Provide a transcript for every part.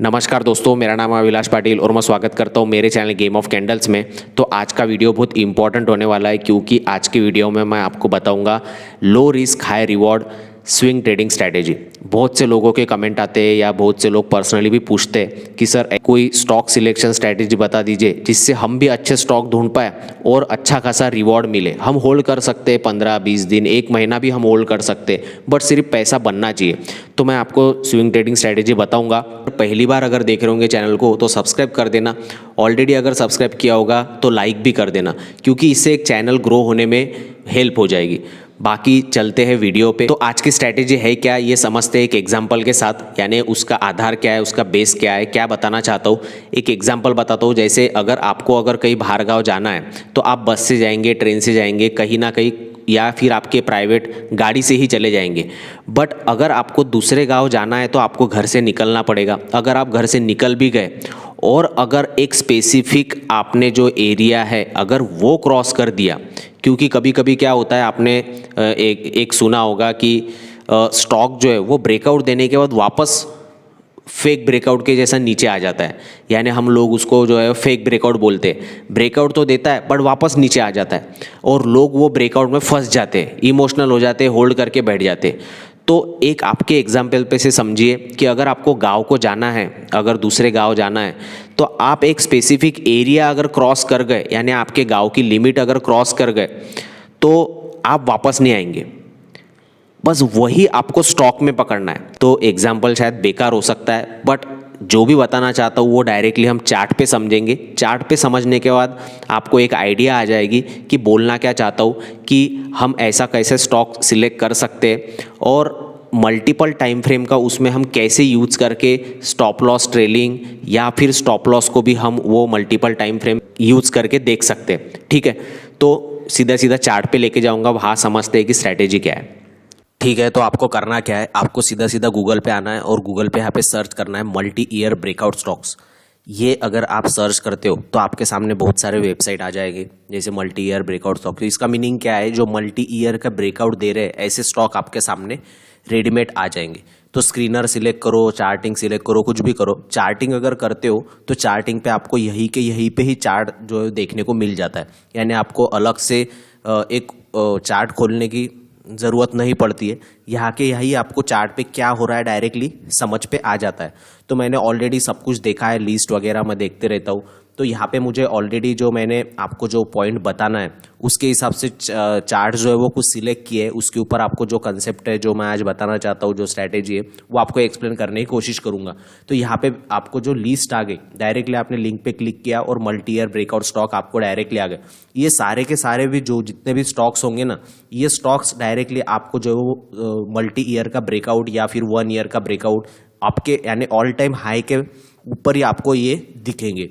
नमस्कार दोस्तों, मेरा नाम है अभिलाष पाटिल और मैं स्वागत करता हूं मेरे चैनल गेम ऑफ कैंडल्स में। तो आज का वीडियो बहुत इंपॉर्टेंट होने वाला है क्योंकि आज के वीडियो में मैं आपको बताऊंगा low risk high reward swing trading strategy. बहुत से लोगों के कमेंट आते हैं या बहुत से लोग पर्सनली भी पूछते हैं कि सर कोई स्टॉक सिलेक्शन स्ट्रैटेजी बता दीजिए जिससे हम भी अच्छे स्टॉक ढूंढ पाए और अच्छा खासा रिवॉर्ड मिले। हम होल्ड कर सकते हैं 15-20 दिन, 1 महीना भी हम होल्ड कर सकते हैं, बट सिर्फ पैसा बनना चाहिए। तो मैं आपको स्विंग ट्रेडिंग स्ट्रैटेजी बताऊंगा। पहली बार अगर देख रहे होंगे चैनल को तो सब्सक्राइब कर देना। ऑलरेडी अगर सब्सक्राइब किया होगा तो लाइक भी कर देना क्योंकि इससे एक चैनल ग्रो होने में हेल्प हो जाएगी। बाकी चलते हैं वीडियो पे। तो आज की स्ट्रैटेजी है क्या, ये समझते हैं एक एग्जांपल के साथ। यानी उसका आधार क्या है, उसका बेस क्या है, क्या बताना चाहता हूँ। एक एग्जांपल बताता हूँ। जैसे अगर कहीं बाहर गाँव जाना है तो आप बस से जाएंगे, ट्रेन से जाएंगे, कहीं ना कहीं, या फिर आपके प्राइवेट गाड़ी से ही चले जाएंगे। बट अगर आपको दूसरे गांव जाना है तो आपको घर से निकलना पड़ेगा। अगर आप घर से निकल भी गए और अगर एक स्पेसिफिक आपने जो एरिया है अगर वो क्रॉस कर दिया, क्योंकि कभी कभी क्या होता है, आपने एक सुना होगा कि स्टॉक जो है वो ब्रेकआउट देने के बाद वापस फेक ब्रेकआउट के जैसा नीचे आ जाता है। यानी हम लोग उसको जो है फेक ब्रेकआउट बोलते हैं। ब्रेकआउट तो देता है बट वापस नीचे आ जाता है और लोग वो ब्रेकआउट में फंस जाते हैं, इमोशनल हो जाते हैं, होल्ड करके बैठ जाते हैं। तो एक आपके एग्जाम्पल पे से समझिए कि अगर आपको गांव को जाना है, अगर दूसरे गांव जाना है तो आप एक स्पेसिफिक एरिया अगर क्रॉस कर गए, यानी आपके गांव की लिमिट अगर क्रॉस कर गए तो आप वापस नहीं आएंगे। बस वही आपको स्टॉक में पकड़ना है। तो एग्जाम्पल शायद बेकार हो सकता है बट जो भी बताना चाहता हूँ वो डायरेक्टली हम चार्ट पे समझेंगे। चार्ट पे समझने के बाद आपको एक आइडिया आ जाएगी कि बोलना क्या चाहता हूँ, कि हम ऐसा कैसे स्टॉक सिलेक्ट कर सकते हैं और मल्टीपल टाइम फ्रेम का उसमें हम कैसे यूज़ करके स्टॉप लॉस ट्रेलिंग या फिर स्टॉप लॉस को भी हम वो मल्टीपल टाइम फ्रेम यूज़ करके देख सकते हैं। ठीक है, तो सीधा सीधा चार्ट पे लेके जाऊँगा, वहाँ समझते हैं कि स्ट्रैटेजी क्या है। ठीक है, तो आपको करना क्या है, आपको सीधा सीधा गूगल पे आना है और गूगल पे यहाँ पे सर्च करना है मल्टी ईयर ब्रेकआउट स्टॉक्स। ये अगर आप सर्च करते हो तो आपके सामने बहुत सारे वेबसाइट आ जाएंगे जैसे मल्टी ईयर ब्रेकआउट स्टॉक। तो इसका मीनिंग क्या है, जो मल्टी ईयर का ब्रेकआउट दे रहे हैं ऐसे स्टॉक आपके सामने रेडीमेड आ जाएंगे। तो स्क्रीनर सिलेक्ट करो, चार्टिंग सिलेक्ट करो, कुछ भी करो। चार्टिंग अगर करते हो तो चार्टिंग पे आपको यहीं पे ही चार्ट जो है देखने को मिल जाता है। यानी आपको अलग से एक चार्ट खोलने की ज़रूरत नहीं पड़ती है। यहाँ के यही आपको चार्ट पे क्या हो रहा है डायरेक्टली समझ पे आ जाता है। तो मैंने ऑलरेडी सब कुछ देखा है, लिस्ट वगैरह मैं देखते रहता हूँ। तो यहाँ पे मुझे ऑलरेडी जो मैंने आपको जो पॉइंट बताना है उसके हिसाब से चार्ट जो है वो कुछ सिलेक्ट किए। उसके ऊपर आपको जो कंसेप्ट है, जो मैं आज बताना चाहता हूँ, जो स्ट्रैटेजी है, वो आपको एक्सप्लेन करने की कोशिश करूँगा। तो यहाँ पे आपको जो लिस्ट आ गई, डायरेक्टली आपने लिंक पे क्लिक किया और मल्टी ईयर ब्रेकआउट स्टॉक आपको डायरेक्टली आ गए। ये सारे के सारे भी जो जितने भी स्टॉक्स होंगे ना, ये स्टॉक्स डायरेक्टली आपको जो मल्टी ईयर का ब्रेकआउट या फिर 1 ईयर का ब्रेकआउट आपके यानी ऑल टाइम हाई के ऊपर ही आपको ये दिखेंगे।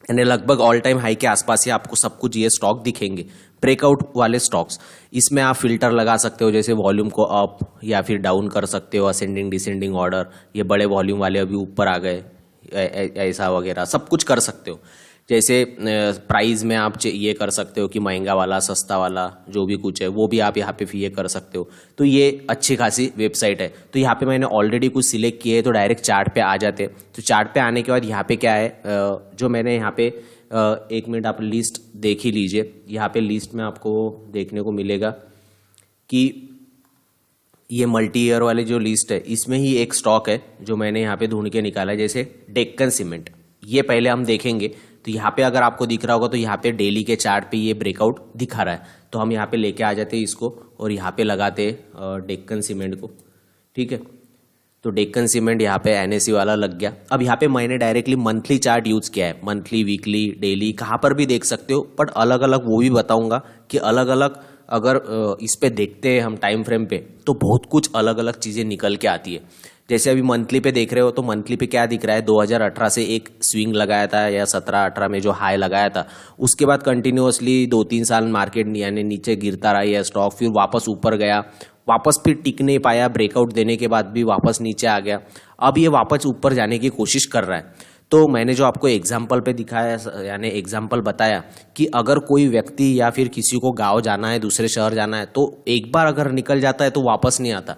यानी लगभग ऑल टाइम हाई के आसपास ही आपको सब कुछ ये स्टॉक दिखेंगे, ब्रेकआउट वाले स्टॉक्स। इसमें आप फिल्टर लगा सकते हो, जैसे वॉल्यूम को अप या फिर डाउन कर सकते हो, असेंडिंग डिसेंडिंग ऑर्डर। ये बड़े वॉल्यूम वाले अभी ऊपर आ गए, ऐसा वगैरह सब कुछ कर सकते हो। जैसे प्राइस में आप ये कर सकते हो कि महंगा वाला, सस्ता वाला, जो भी कुछ है वो भी आप यहाँ पे ये कर सकते हो। तो ये अच्छी खासी वेबसाइट है। तो यहाँ पे मैंने ऑलरेडी कुछ सिलेक्ट किए तो डायरेक्ट चार्ट पे आ जाते। तो चार्ट पे आने के बाद यहाँ पे क्या है, जो मैंने यहाँ पे 1 मिनट आप लिस्ट देख ही लीजिए। यहाँ पे लिस्ट में आपको देखने को मिलेगा कि ये मल्टी ईयर वाले जो लिस्ट है इसमें ही एक स्टॉक है जो मैंने यहाँ पे ढूंढ के निकाला है, जैसे डेक्कन सीमेंट। ये पहले हम देखेंगे। तो यहाँ पे अगर आपको दिख रहा होगा तो यहाँ पे डेली के चार्ट पे ये ब्रेकआउट दिखा रहा है। तो हम यहाँ पे लेके आ जाते हैं इसको और यहाँ पे लगाते डेक्कन सीमेंट को। ठीक है, तो डेक्कन सीमेंट यहाँ पे NSE वाला लग गया। अब यहाँ पे मैंने डायरेक्टली मंथली चार्ट यूज़ किया है। मंथली, वीकली, डेली कहाँ पर भी देख सकते हो, बट अलग अलग वो भी बताऊँगा कि अलग अलग अगर इस पे देखते हैं हम टाइम फ्रेम पे तो बहुत कुछ अलग अलग चीज़ें निकल के आती है। जैसे अभी मंथली पे देख रहे हो तो मंथली पे क्या दिख रहा है, 2018 से एक स्विंग लगाया था या 17-18 में जो हाई लगाया था, उसके बाद कंटिन्यूअसली 2-3 साल मार्केट यानी नीचे गिरता रहा है स्टॉक, फिर वापस ऊपर गया, वापस फिर टिक नहीं पाया, ब्रेकआउट देने के बाद भी वापस नीचे आ गया। अब ये वापस ऊपर जाने की कोशिश कर रहा है। तो मैंने जो आपको एग्जाम्पल पे दिखाया, यानी एग्जाम्पल बताया कि अगर कोई व्यक्ति या फिर किसी को गाँव जाना है, दूसरे शहर जाना है, तो एक बार अगर निकल जाता है तो वापस नहीं आता।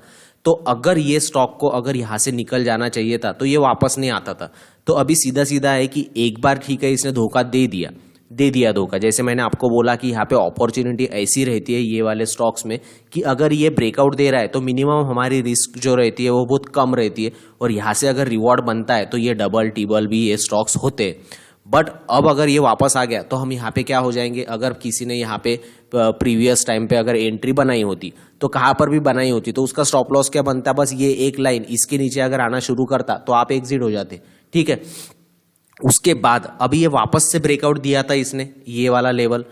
तो अगर ये स्टॉक को अगर यहाँ से निकल जाना चाहिए था तो ये वापस नहीं आता था। तो अभी सीधा सीधा है कि एक बार ठीक है इसने धोखा दे दिया धोखा। जैसे मैंने आपको बोला कि यहाँ पे अपॉर्चुनिटी ऐसी रहती है ये वाले स्टॉक्स में कि अगर ये ब्रेकआउट दे रहा है तो मिनिमम हमारी रिस्क जो रहती है वो बहुत कम रहती है, और यहाँ से अगर रिवॉर्ड बनता है तो ये डबल टिबल भी ये स्टॉक्स होते हैं। बट अब अगर ये वापस आ गया तो हम यहाँ पे क्या हो जाएंगे, अगर किसी ने यहाँ पे प्रीवियस टाइम पे अगर एंट्री बनाई होती तो कहाँ पर भी बनाई होती तो उसका स्टॉप लॉस क्या बनता, बस ये एक लाइन इसके नीचे अगर आना शुरू करता तो आप एग्जिट हो जाते। ठीक है, उसके बाद अभी ये वापस से ब्रेकआउट दिया था इसने ये वाला लेवल,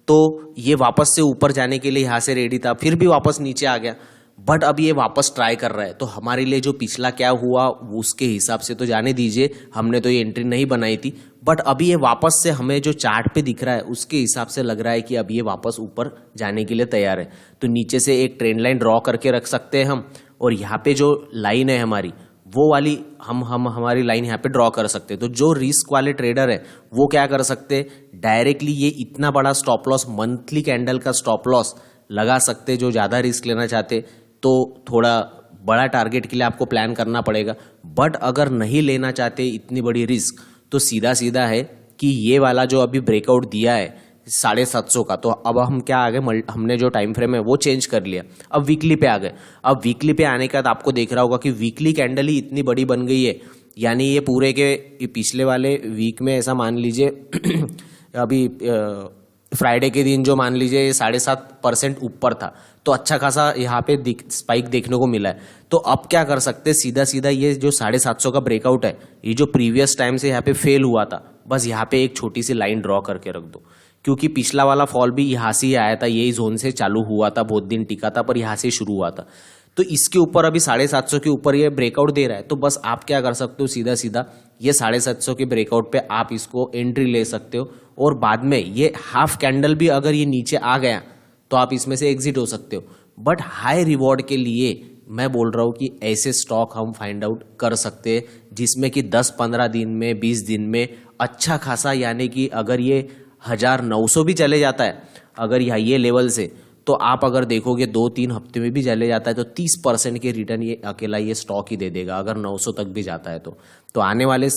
तो ये वापस से ऊपर जाने के लिए यहाँ से रेडी था, फिर भी वापस नीचे आ गया। बट अब ये वापस ट्राई कर रहा है, तो हमारे लिए जो पिछला क्या हुआ उसके हिसाब से तो जाने दीजिए, हमने तो ये एंट्री नहीं बनाई थी। बट अभी ये वापस से हमें जो चार्ट पे दिख रहा है उसके हिसाब से लग रहा है कि अब ये वापस ऊपर जाने के लिए तैयार है। तो नीचे से एक ट्रेंड लाइन ड्रॉ करके रख सकते हैं हम, और यहाँ पे जो लाइन है हमारी वो वाली हम हमारी लाइन यहाँ पे ड्रॉ कर सकते हैं। तो जो रिस्क वाले ट्रेडर है वो क्या कर सकते हैं, डायरेक्टली ये इतना बड़ा स्टॉप लॉस मंथली कैंडल का स्टॉप लॉस लगा सकते, जो ज़्यादा रिस्क लेना चाहते तो थोड़ा बड़ा टारगेट के लिए आपको प्लान करना पड़ेगा। बट अगर नहीं लेना चाहते इतनी बड़ी रिस्क तो सीधा सीधा है कि ये वाला जो अभी ब्रेकआउट दिया है 750 का, तो अब हम क्या आ गए, हमने जो टाइम फ्रेम है वो चेंज कर लिया, अब वीकली पे आ गए। अब वीकली पे आने के बाद आपको देख रहा होगा कि वीकली कैंडल ही इतनी बड़ी बन गई है, यानी ये पूरे के पिछले वाले वीक में ऐसा मान लीजिए अभी फ्राइडे के दिन जो मान लीजिए 7.5% ऊपर था, तो अच्छा खासा यहाँ पे स्पाइक देखने को मिला है। तो अब क्या कर सकते हैं, सीधा सीधा ये जो 750 का ब्रेकआउट है, ये जो प्रीवियस टाइम से यहाँ पे फेल हुआ था, बस यहाँ पे एक छोटी सी लाइन ड्रॉ करके रख दो, क्योंकि पिछला वाला फॉल भी यहाँ से ही आया था, यही जोन से चालू हुआ था, बहुत दिन टिका था, पर यहाँ से शुरू हुआ था। तो इसके ऊपर अभी 750 के ऊपर ये ब्रेकआउट दे रहा है, तो बस आप क्या कर सकते हो, सीधा सीधा ये 750 के ब्रेकआउट पे आप इसको एंट्री ले सकते हो, और बाद में ये हाफ कैंडल भी अगर ये नीचे आ गया तो आप इसमें से एग्जिट हो सकते हो। बट हाई रिवॉर्ड के लिए मैं बोल रहा हूँ कि ऐसे स्टॉक हम फाइंड आउट कर सकते हैं जिसमें कि 10-15 दिन में 20 दिन में अच्छा खासा, यानी कि अगर ये 1900 भी चले जाता है अगर ये लेवल से, तो आप अगर देखोगे 2-3 हफ्ते में भी चले जाता है तो 30% के रिटर्न ये अकेला ये स्टॉक ही दे देगा, अगर 900 तक भी जाता है तो आने वाले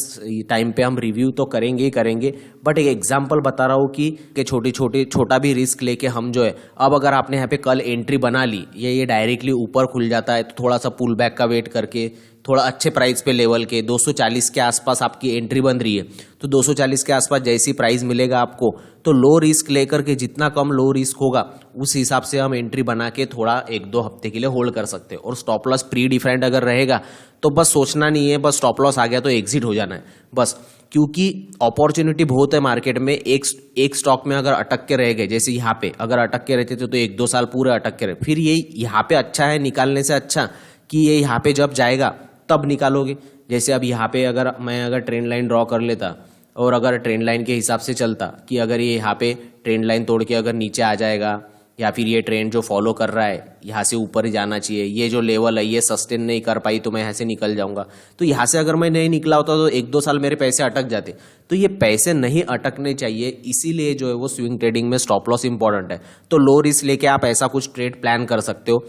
टाइम पे हम रिव्यू तो करेंगे ही करेंगे। बट एक एग्जांपल बता रहा हूँ कि छोटा भी रिस्क लेके हम जो है, अब अगर आपने यहाँ पे कल एंट्री बना ली, ये डायरेक्टली ऊपर खुल जाता है तो थोड़ा सा पुल बैक का वेट करके थोड़ा अच्छे प्राइस पे लेवल के 240 के आसपास आपकी एंट्री बन रही है, तो 240 के आसपास जैसी प्राइस मिलेगा आपको, तो लो रिस्क लेकर के जितना कम लो रिस्क होगा उस हिसाब से हम एंट्री बना के थोड़ा 1-2 हफ्ते के लिए होल्ड कर सकते हैं। और स्टॉप लॉस प्री डिफाइंड अगर रहेगा तो बस सोचना नहीं है, बस स्टॉप लॉस आ गया तो एग्जिट हो जाना है बस, क्योंकि अपॉर्चुनिटी बहुत है मार्केट में। एक स्टॉक में अगर अटक के रह गए, जैसे यहाँ पे अगर अटक के रहते थे तो 1-2 साल पूरे अटक के रहे, फिर ये यहाँ पे अच्छा है निकालने से अच्छा कि ये यहाँ पे जब जाएगा तब निकालोगे। जैसे अब यहाँ पे मैं ट्रेंड लाइन ड्रॉ कर लेता और अगर ट्रेंड लाइन के हिसाब से चलता कि अगर ये यहाँ पे ट्रेंड लाइन तोड़ के अगर नीचे आ जाएगा, या फिर ये ट्रेंड जो फॉलो कर रहा है यहाँ से ऊपर ही जाना चाहिए, ये जो लेवल है ये सस्टेन नहीं कर पाई तो मैं यहाँ से निकल जाऊंगा, तो यहाँ से अगर मैं नहीं निकला होता तो 1-2 साल मेरे पैसे अटक जाते। तो ये पैसे नहीं अटकने चाहिए, इसीलिए जो है वो स्विंग ट्रेडिंग में स्टॉप लॉस इंपॉर्टेंट है। तो लो रिस्क लेके आप ऐसा कुछ ट्रेड प्लान कर सकते हो।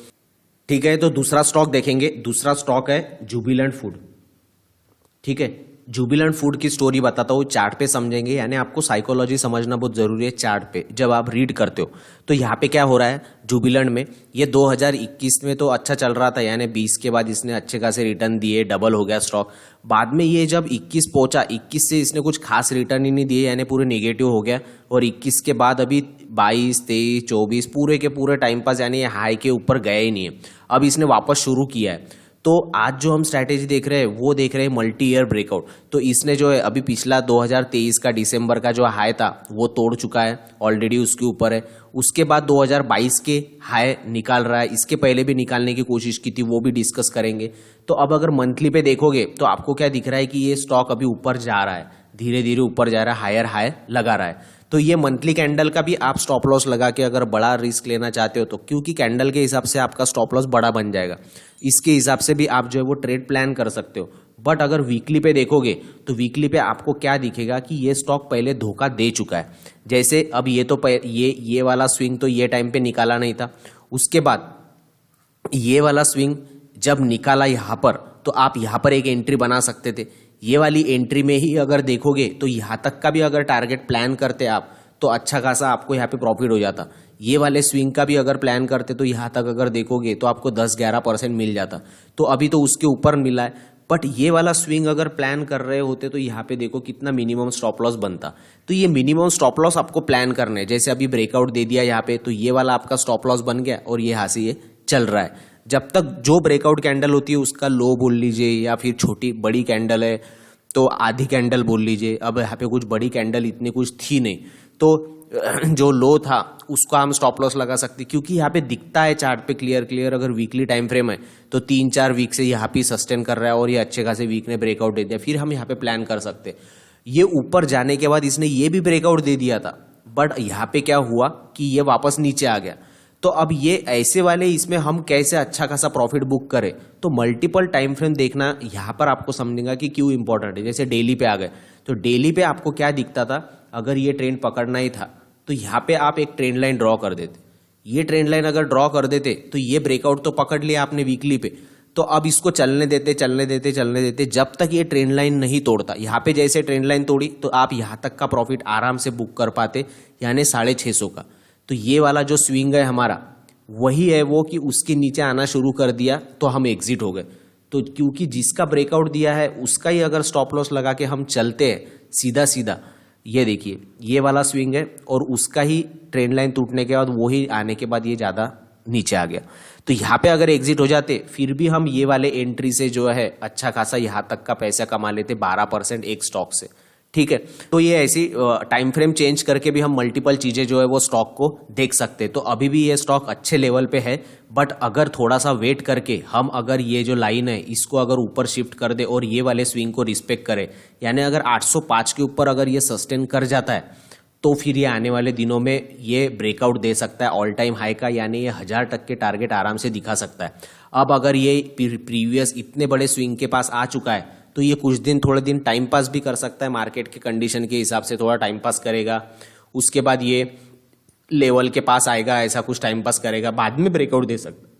ठीक है, तो दूसरा स्टॉक देखेंगे। दूसरा स्टॉक है जुबिलेंट फूड। ठीक है, जुबिलेंट फूड की स्टोरी बताता हूँ, चार्ट पे समझेंगे, यानी आपको साइकोलॉजी समझना बहुत जरूरी है चार्ट पे जब आप रीड करते हो। तो यहाँ पे क्या हो रहा है जुबिलेंट में, ये 2021 में तो अच्छा चल रहा था, यानी 20 के बाद इसने अच्छे खासे रिटर्न दिए, डबल हो गया स्टॉक। बाद में ये जब 21 पहुंचा, 21 से इसने कुछ खास रिटर्न ही नहीं दिए, यानी पूरे नेगेटिव हो गया, और 21 के बाद अभी 22, 23, 24 पूरे के पूरे टाइम पास, यानी हाई के ऊपर गया ही नहीं है। अब इसने वापस शुरू किया है। तो आज जो हम स्ट्रैटेजी देख रहे हैं वो देख रहे हैं मल्टी ईयर ब्रेकआउट। तो इसने जो है अभी पिछला 2023 का दिसंबर का जो हाई था वो तोड़ चुका है, ऑलरेडी उसके ऊपर है। उसके बाद 2022 के हाई निकाल रहा है, इसके पहले भी निकालने की कोशिश की थी, वो भी डिस्कस करेंगे। तो अब अगर मंथली पे देखोगे तो आपको क्या दिख रहा है कि ये स्टॉक अभी ऊपर जा रहा है, धीरे धीरे ऊपर जा रहा है, हायर हाई लगा रहा है। तो ये मंथली कैंडल का भी आप स्टॉप लॉस लगा के अगर बड़ा रिस्क लेना चाहते हो तो, क्योंकि कैंडल के हिसाब से आपका स्टॉप लॉस बड़ा बन जाएगा, इसके हिसाब से भी आप जो है वो ट्रेड प्लान कर सकते हो। बट अगर वीकली पे देखोगे तो वीकली पे आपको क्या दिखेगा कि ये स्टॉक पहले धोखा दे चुका है। जैसे अब ये तो ये वाला स्विंग तो ये टाइम पे निकाला नहीं था, उसके बाद ये वाला स्विंग जब निकाला यहाँ पर तो आप यहाँ पर एक एंट्री बना सकते थे। ये वाली एंट्री में ही अगर देखोगे तो यहाँ तक का भी अगर टारगेट प्लान करते आप तो अच्छा खासा आपको यहाँ पे प्रॉफिट हो जाता। ये वाले स्विंग का भी अगर प्लान करते तो यहाँ तक अगर देखोगे तो आपको 10-11% मिल जाता। तो अभी तो उसके ऊपर मिला है, बट ये वाला स्विंग अगर प्लान कर रहे होते तो यहाँ पे देखो कितना मिनिमम स्टॉप लॉस बनता। तो ये मिनिमम स्टॉप लॉस आपको प्लान करना है। जैसे अभी ब्रेकआउट दे दिया यहाँ पे, तो ये वाला आपका स्टॉप लॉस बन गया और ये यहाँ से ये चल रहा है। जब तक जो ब्रेकआउट कैंडल होती है उसका लो बोल लीजिए, या फिर छोटी बड़ी कैंडल है तो आधी कैंडल बोल लीजिए। अब यहाँ पे कुछ बड़ी कैंडल इतनी कुछ थी नहीं, तो जो लो था उसको हम स्टॉप लॉस लगा सकते, क्योंकि यहाँ पे दिखता है चार्ट पे क्लियर अगर वीकली टाइम फ्रेम है तो 3-4 वीक से यहाँ पे सस्टेन कर रहा है और ये अच्छे खासे वीक ने ब्रेकआउट दे दिया। फिर हम यहाँ पे प्लान कर सकते। ये ऊपर जाने के बाद इसने ये भी ब्रेकआउट दे दिया था, बट यहाँ पे क्या हुआ कि ये वापस नीचे आ गया। तो अब ये ऐसे वाले इसमें हम कैसे अच्छा खासा प्रॉफिट बुक करें, तो मल्टीपल टाइम फ्रेम देखना यहाँ पर आपको समझेगा कि क्यों इंपॉर्टेंट है। जैसे डेली पे आ गए तो डेली पे आपको क्या दिखता था, अगर ये ट्रेंड पकड़ना ही था तो यहाँ पे आप एक ट्रेंड लाइन ड्रॉ कर देते। ये ट्रेंड लाइन अगर ड्रॉ कर देते तो ये ब्रेकआउट तो पकड़ लिया आपने वीकली पे, तो अब इसको चलने देते जब तक ये ट्रेंड लाइन नहीं तोड़ता। यहाँ पे जैसे ट्रेंड लाइन तोड़ी तो आप यहाँ तक का प्रॉफिट आराम से बुक कर पाते, यानी 650 का। तो ये वाला जो स्विंग है हमारा वही है वो कि उसके नीचे आना शुरू कर दिया तो हम एग्जिट हो गए। तो क्योंकि जिसका ब्रेकआउट दिया है उसका ही अगर स्टॉप लॉस लगा के हम चलते हैं सीधा सीधा, ये देखिए ये वाला स्विंग है और उसका ही ट्रेंड लाइन टूटने के बाद वही आने के बाद ये ज़्यादा नीचे आ गया। तो यहाँ पे अगर एग्जिट हो जाते फिर भी हम ये वाले एंट्री से जो है अच्छा खासा यहाँ तक का पैसा कमा लेते 12% एक स्टॉक से। ठीक है, तो ये ऐसी टाइम फ्रेम चेंज करके भी हम मल्टीपल चीज़ें जो है वो स्टॉक को देख सकते हैं। तो अभी भी ये स्टॉक अच्छे लेवल पे है, बट अगर थोड़ा सा वेट करके हम अगर ये जो लाइन है इसको अगर ऊपर शिफ्ट कर दे और ये वाले स्विंग को रिस्पेक्ट करें, यानी अगर 805 के ऊपर अगर ये सस्टेन कर जाता है तो फिर ये आने वाले दिनों में ये ब्रेकआउट दे सकता है ऑल टाइम हाई का, यानी ये 1000 तक के टारगेट आराम से दिखा सकता है। अब अगर ये प्रीवियस इतने बड़े स्विंग के पास आ चुका है तो ये कुछ दिन थोड़े दिन टाइम पास भी कर सकता है, मार्केट के कंडीशन के हिसाब से थोड़ा टाइम पास करेगा। उसके बाद ये लेवल के पास आएगा, ऐसा कुछ टाइम पास करेगा, बाद में ब्रेकआउट दे सकता है।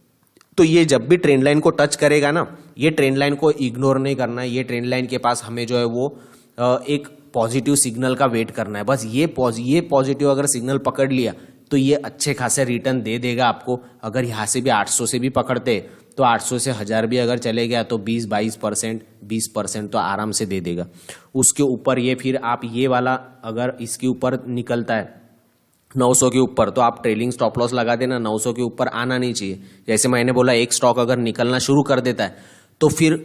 तो ये जब भी ट्रेंड लाइन को टच करेगा ना, ये ट्रेंड लाइन को इग्नोर नहीं करना है। ये ट्रेंड लाइन के पास हमें जो है वो एक पॉजिटिव सिग्नल का वेट करना है। बस ये पॉजिटिव अगर सिग्नल पकड़ लिया तो ये अच्छे खासे रिटर्न दे देगा आपको। अगर यहाँ से भी 800 से भी पकड़ते तो 800 से 1000 भी अगर चले गया तो 20% तो आराम से दे देगा। उसके ऊपर ये फिर आप ये वाला अगर इसके ऊपर निकलता है 900 के ऊपर तो आप ट्रेलिंग स्टॉप लॉस लगा देना। 900 के ऊपर आना नहीं चाहिए। जैसे मैंने बोला एक स्टॉक अगर निकलना शुरू कर देता है तो फिर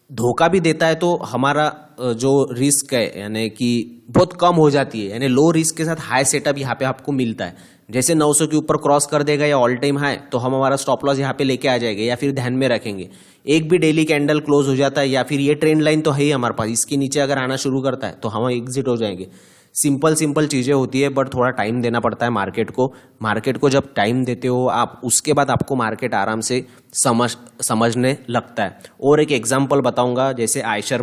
धोखा भी देता है, तो हमारा जो रिस्क है यानी कि बहुत कम हो जाती है, यानी लो रिस्क के साथ हाई सेटअप यहाँ पे आपको मिलता है। जैसे 900 के ऊपर क्रॉस कर देगा या ऑल टाइम हाई तो हम हमारा स्टॉप लॉस यहाँ पे लेके आ जाएंगे, या फिर ध्यान में रखेंगे एक भी डेली कैंडल क्लोज हो जाता है या फिर ये ट्रेंड लाइन तो है ही हमारे पास, इसके नीचे अगर आना शुरू करता है तो हम एग्जिट हो जाएंगे। सिंपल चीज़ें होती है, बट थोड़ा टाइम देना पड़ता है मार्केट को जब टाइम देते हो आप, उसके बाद आपको मार्केट आराम से समझने लगता है। और एक एग्जांपल बताऊंगा, जैसे आयशर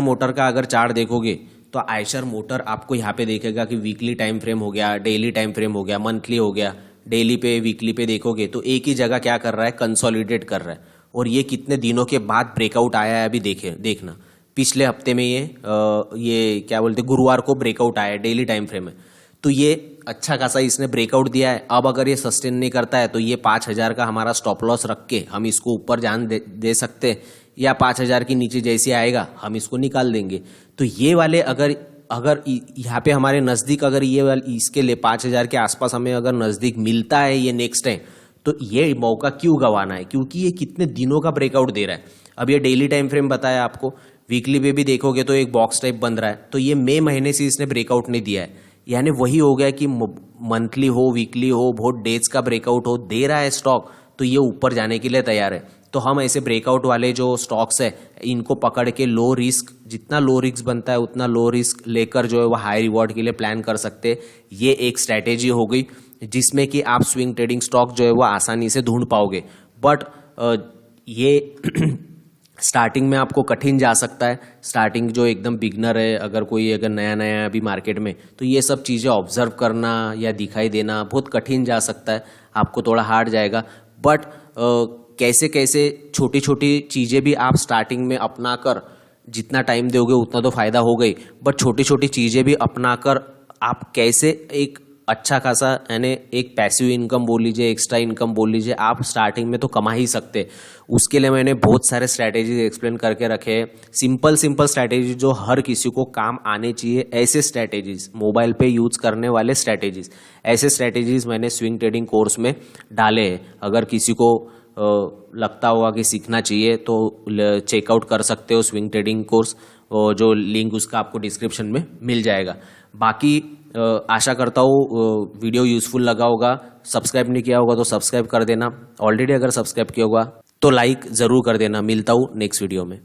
मोटर का अगर चार्ट देखोगे तो आयशर मोटर आपको यहाँ पे देखेगा कि वीकली टाइम फ्रेम हो गया, डेली टाइम फ्रेम हो गया, मंथली हो गया। डेली पे वीकली पे देखोगे तो एक ही जगह क्या कर रहा है, कंसोलिडेट कर रहा है। और ये कितने दिनों के बाद ब्रेकआउट आया है अभी देखना। पिछले हफ्ते में ये क्या बोलते गुरुवार को ब्रेकआउट आया है डेली टाइम फ्रेम में। तो ये अच्छा खासा इसने ब्रेकआउट दिया है। अब अगर ये सस्टेन नहीं करता है तो ये 5000 का हमारा स्टॉप लॉस रख के हम इसको ऊपर जान दे सकते हैं, या 5000 के नीचे जैसे आएगा हम इसको निकाल देंगे। तो ये वाले अगर यहाँ पे हमारे नज़दीक अगर ये वाले इसके लिए 5000 के आसपास हमें अगर नज़दीक मिलता है ये नेक्स्ट टाइम, तो ये मौका क्यों गंवाना है, क्योंकि ये कितने दिनों का ब्रेकआउट दे रहा है। अब ये डेली टाइम फ्रेम बताया आपको, वीकली पे भी देखोगे तो एक बॉक्स टाइप बन रहा है। तो ये मई महीने से इसने ब्रेकआउट नहीं दिया है, यानी वही हो गया कि मंथली हो वीकली हो बहुत डेज का ब्रेकआउट हो दे रहा है स्टॉक, तो ये ऊपर जाने के लिए तैयार है। तो हम ऐसे ब्रेकआउट वाले जो स्टॉक्स है इनको पकड़ के लो रिस्क, जितना लो रिस्क बनता है उतना लो रिस्क लेकर जो है वो हाई रिवॉर्ड के लिए प्लान कर सकते हैं। ये एक स्ट्रैटेजी हो गई जिसमें कि आप स्विंग ट्रेडिंग स्टॉक जो है वो आसानी से ढूंढ पाओगे। बट ये स्टार्टिंग में आपको कठिन जा सकता है। स्टार्टिंग जो एकदम बिगनर है, अगर कोई अगर नया अभी मार्केट में, तो ये सब चीज़ें ऑब्जर्व करना या दिखाई देना बहुत कठिन जा सकता है। आपको थोड़ा हार्ड जाएगा, बट कैसे कैसे छोटी छोटी चीज़ें भी आप स्टार्टिंग में अपना कर जितना टाइम दोगे उतना तो फ़ायदा हो गई, बट छोटी छोटी चीज़ें भी अपना कर आप कैसे एक अच्छा खासा यानी एक पैसिव इनकम बोल लीजिए, एक्स्ट्रा इनकम बोल लीजिए, आप स्टार्टिंग में तो कमा ही सकते। उसके लिए मैंने बहुत सारे स्ट्रैटेजीज एक्सप्लेन करके रखे हैं, सिंपल सिंपल स्ट्रैटेजी जो हर किसी को काम आने चाहिए, ऐसे स्ट्रैटेजीज मोबाइल पे यूज़ करने वाले स्ट्रैटेजीज, ऐसे स्ट्रैटेजीज मैंने स्विंग ट्रेडिंग कोर्स में डाले हैं। अगर किसी को लगता होगा कि सीखना चाहिए तो चेकआउट कर सकते हो स्विंग ट्रेडिंग कोर्स, जो लिंक उसका आपको डिस्क्रिप्शन में मिल जाएगा। बाकी आशा करता हूँ वीडियो यूज़फुल लगा होगा। सब्सक्राइब नहीं किया होगा तो सब्सक्राइब कर देना, ऑलरेडी अगर सब्सक्राइब किया होगा तो लाइक ज़रूर कर देना। मिलता हूँ नेक्स्ट वीडियो में।